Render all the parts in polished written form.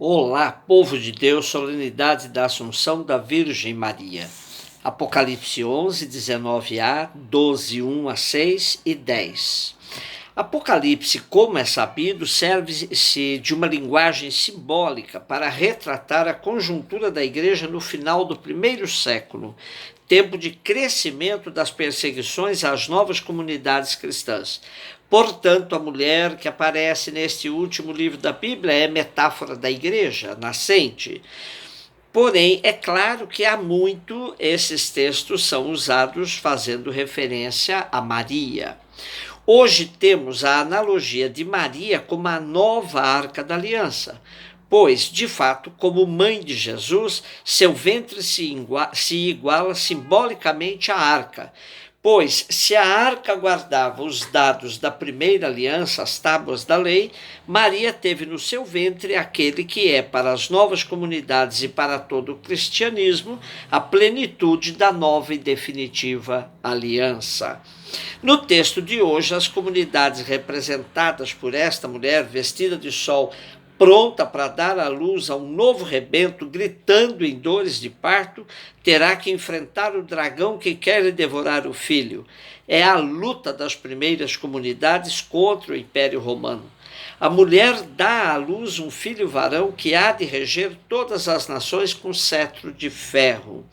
Olá, povo de Deus, solenidade da Assunção da Virgem Maria. Apocalipse 11, 19a, 12, 1 a 6 e 10. Apocalipse, como é sabido, serve-se de uma linguagem simbólica para retratar a conjuntura da Igreja no final do primeiro século, tempo de crescimento das perseguições às novas comunidades cristãs. Portanto, a mulher que aparece neste último livro da Bíblia é metáfora da Igreja nascente. Porém, é claro que há muito esses textos são usados fazendo referência a Maria. Hoje temos a analogia de Maria como a nova Arca da Aliança, pois, de fato, como mãe de Jesus, seu ventre se iguala simbolicamente à arca. Pois, se a arca guardava os dados da primeira aliança, as tábuas da lei, Maria teve no seu ventre aquele que é, para as novas comunidades e para todo o cristianismo, a plenitude da nova e definitiva aliança. No texto de hoje, as comunidades representadas por esta mulher vestida de sol, pronta para dar à luz a um novo rebento, gritando em dores de parto, terá que enfrentar o dragão que quer lhe devorar o filho. É a luta das primeiras comunidades contra o Império Romano. A mulher dá à luz um filho varão que há de reger todas as nações com cetro de ferro.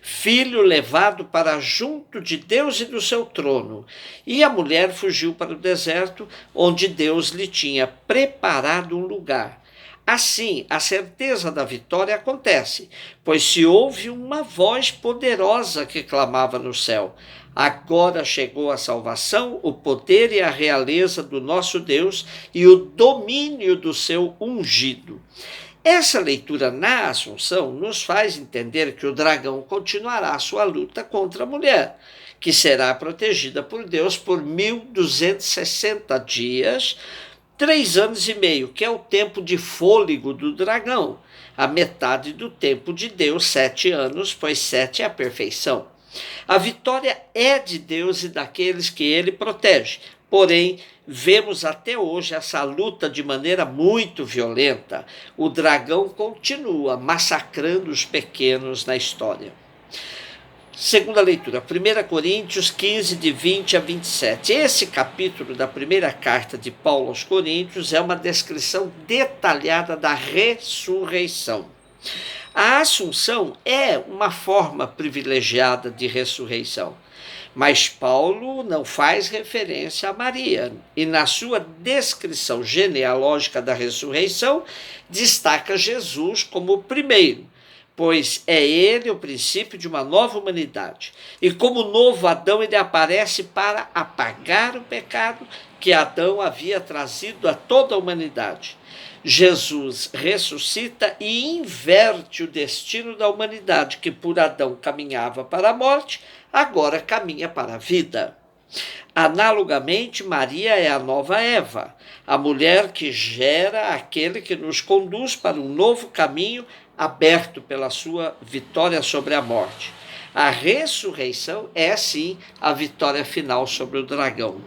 Filho levado para junto de Deus e do seu trono. E a mulher fugiu para o deserto, onde Deus lhe tinha preparado um lugar. Assim, a certeza da vitória acontece, pois se ouve uma voz poderosa que clamava no céu: agora chegou a salvação, o poder e a realeza do nosso Deus e o domínio do seu ungido. Essa leitura na Assunção nos faz entender que o dragão continuará sua luta contra a mulher, que será protegida por Deus por 1260 dias, 3 anos e meio, que é o tempo de fôlego do dragão, a metade do tempo de Deus, 7 anos, pois 7 é a perfeição. A vitória é de Deus e daqueles que ele protege. Porém, vemos até hoje essa luta de maneira muito violenta. O dragão continua massacrando os pequenos na história. Segunda leitura, 1 Coríntios 15, de 20 a 27. Esse capítulo da primeira carta de Paulo aos Coríntios é uma descrição detalhada da ressurreição. A Assunção é uma forma privilegiada de ressurreição, mas Paulo não faz referência a Maria, e na sua descrição genealógica da ressurreição, destaca Jesus como o primeiro, pois é ele o princípio de uma nova humanidade. E como novo Adão, ele aparece para apagar o pecado que Adão havia trazido a toda a humanidade. Jesus ressuscita e inverte o destino da humanidade, que por Adão caminhava para a morte, agora caminha para a vida. Analogamente, Maria é a nova Eva, a mulher que gera aquele que nos conduz para um novo caminho aberto pela sua vitória sobre a morte. A ressurreição é, sim, a vitória final sobre o dragão.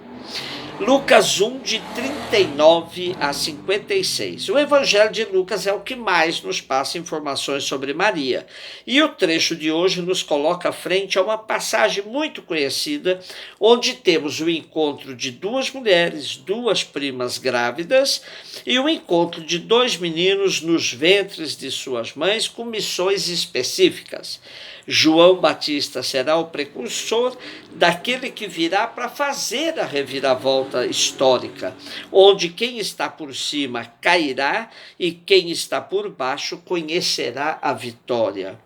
Lucas 1, de 39 a 56. O Evangelho de Lucas é o que mais nos passa informações sobre Maria. E o trecho de hoje nos coloca frente a uma passagem muito conhecida, onde temos o encontro de 2 mulheres, 2 primas grávidas, e o encontro de 2 meninos nos ventres de suas mães com missões específicas. João Batista será o precursor daquele que virá para fazer a reviravolta histórica, onde quem está por cima cairá e quem está por baixo conhecerá a vitória.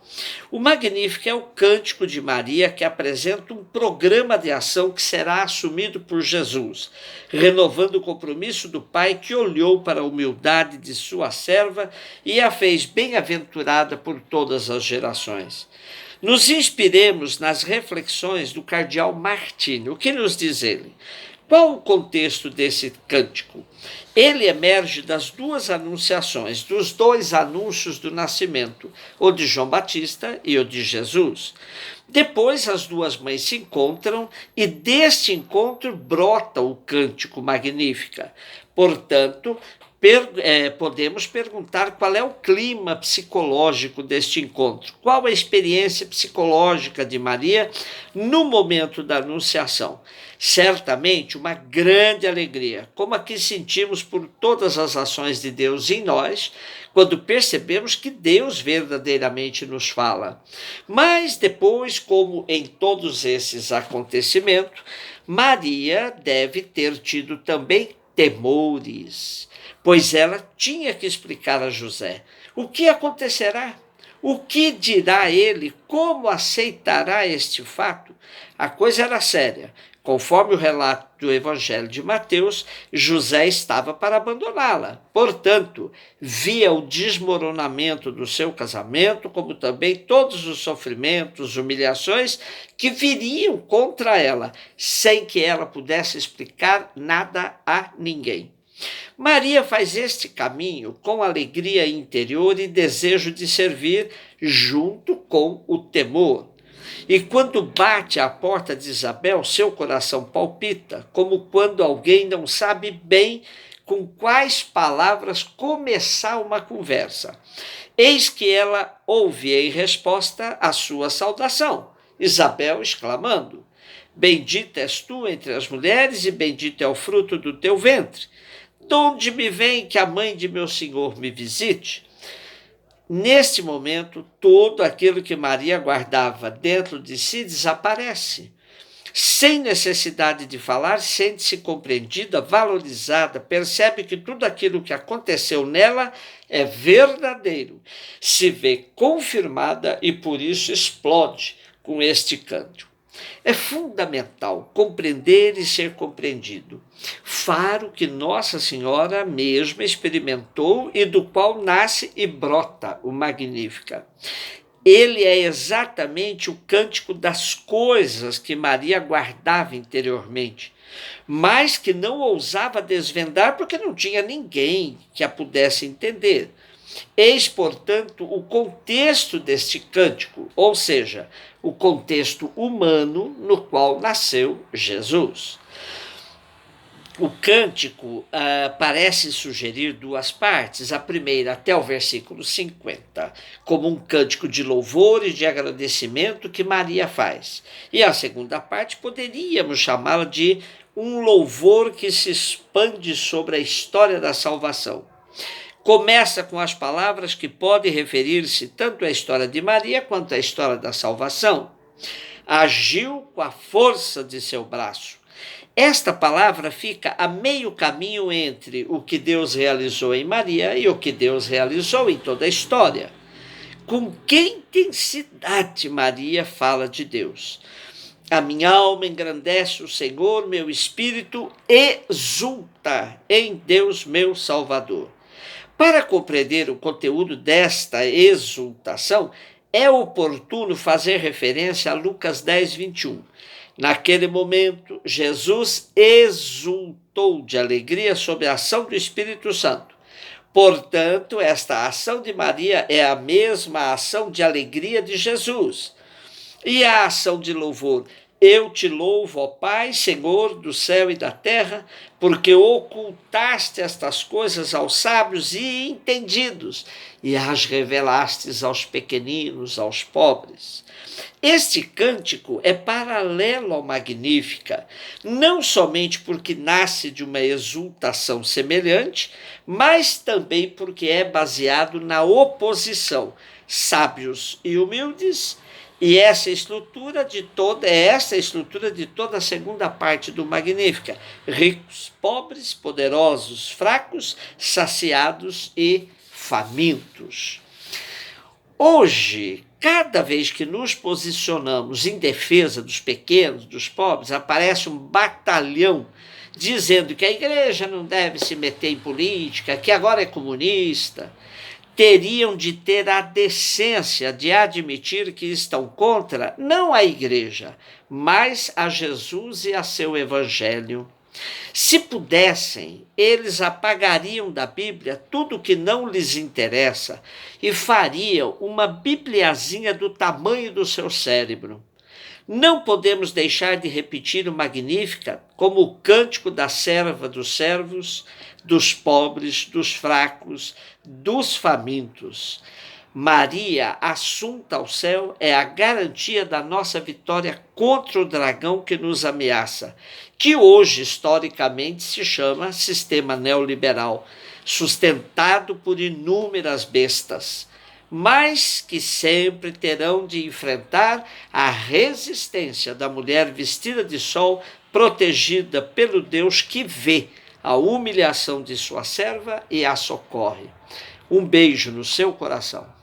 O Magnífico é o cântico de Maria, que apresenta um programa de ação que será assumido por Jesus, renovando o compromisso do Pai, que olhou para a humildade de sua serva e a fez bem-aventurada por todas as gerações. Nos inspiremos nas reflexões do cardeal Martini. O que nos diz ele? Qual o contexto desse cântico? Ele emerge das 2 anunciações, dos 2 anúncios do nascimento, o de João Batista e o de Jesus. Depois as 2 mães se encontram e deste encontro brota o cântico Magnífica. Portanto, Podemos perguntar qual é o clima psicológico deste encontro, qual a experiência psicológica de Maria no momento da anunciação. Certamente uma grande alegria, como a que sentimos por todas as ações de Deus em nós, quando percebemos que Deus verdadeiramente nos fala. Mas depois, como em todos esses acontecimentos, Maria deve ter tido também temores, pois ela tinha que explicar a José o que acontecerá, o que dirá ele, como aceitará este fato. A coisa era séria. Conforme o relato do Evangelho de Mateus, José estava para abandoná-la. Portanto, via o desmoronamento do seu casamento, como também todos os sofrimentos, humilhações que viriam contra ela, sem que ela pudesse explicar nada a ninguém. Maria faz este caminho com alegria interior e desejo de servir, junto com o temor. E quando bate à porta de Isabel, seu coração palpita, como quando alguém não sabe bem com quais palavras começar uma conversa. Eis que ela ouve em resposta a sua saudação, Isabel exclamando: Bendita és tu entre as mulheres e bendito é o fruto do teu ventre. De onde me vem que a mãe de meu Senhor me visite? Neste momento, tudo aquilo que Maria guardava dentro de si desaparece. Sem necessidade de falar, sente-se compreendida, valorizada, percebe que tudo aquilo que aconteceu nela é verdadeiro, se vê confirmada e por isso explode com este cântico. É fundamental compreender e ser compreendido. Faro que Nossa Senhora mesma experimentou e do qual nasce e brota o Magnífica. Ele é exatamente o cântico das coisas que Maria guardava interiormente, mas que não ousava desvendar porque não tinha ninguém que a pudesse entender. Eis, portanto, o contexto deste cântico, ou seja, o contexto humano no qual nasceu Jesus. O cântico parece sugerir duas partes. A primeira, até o versículo 50, como um cântico de louvor e de agradecimento que Maria faz. E a segunda parte poderíamos chamá-la de um louvor que se expande sobre a história da salvação. Começa com as palavras que podem referir-se tanto à história de Maria quanto à história da salvação. Agiu com a força de seu braço. Esta palavra fica a meio caminho entre o que Deus realizou em Maria e o que Deus realizou em toda a história. Com que intensidade Maria fala de Deus. A minha alma engrandece o Senhor, meu espírito exulta em Deus, meu Salvador. Para compreender o conteúdo desta exultação, é oportuno fazer referência a Lucas 10, 21. Naquele momento, Jesus exultou de alegria sob a ação do Espírito Santo. Portanto, esta ação de Maria é a mesma ação de alegria de Jesus. E a ação de louvor: eu te louvo, ó Pai, Senhor do céu e da terra, porque ocultaste estas coisas aos sábios e entendidos e as revelastes aos pequeninos, aos pobres. Este cântico é paralelo ao Magnífica, não somente porque nasce de uma exultação semelhante, mas também porque é baseado na oposição, sábios e humildes. E essa estrutura de toda a segunda parte do Magnífica: ricos, pobres, poderosos, fracos, saciados e famintos. Hoje, cada vez que nos posicionamos em defesa dos pequenos, dos pobres, aparece um batalhão dizendo que a igreja não deve se meter em política, que agora é comunista. Teriam de ter a decência de admitir que estão contra não a igreja, mas a Jesus e a seu evangelho. Se pudessem, eles apagariam da Bíblia tudo que não lhes interessa e fariam uma bibliazinha do tamanho do seu cérebro. Não podemos deixar de repetir o Magnífica como o cântico da serva dos servos, dos pobres, dos fracos, dos famintos. Maria, assunta ao céu, é a garantia da nossa vitória contra o dragão que nos ameaça, que hoje, historicamente, se chama sistema neoliberal, sustentado por inúmeras bestas, mas que sempre terão de enfrentar a resistência da mulher vestida de sol, protegida pelo Deus que vê a humilhação de sua serva e a socorre. Um beijo no seu coração.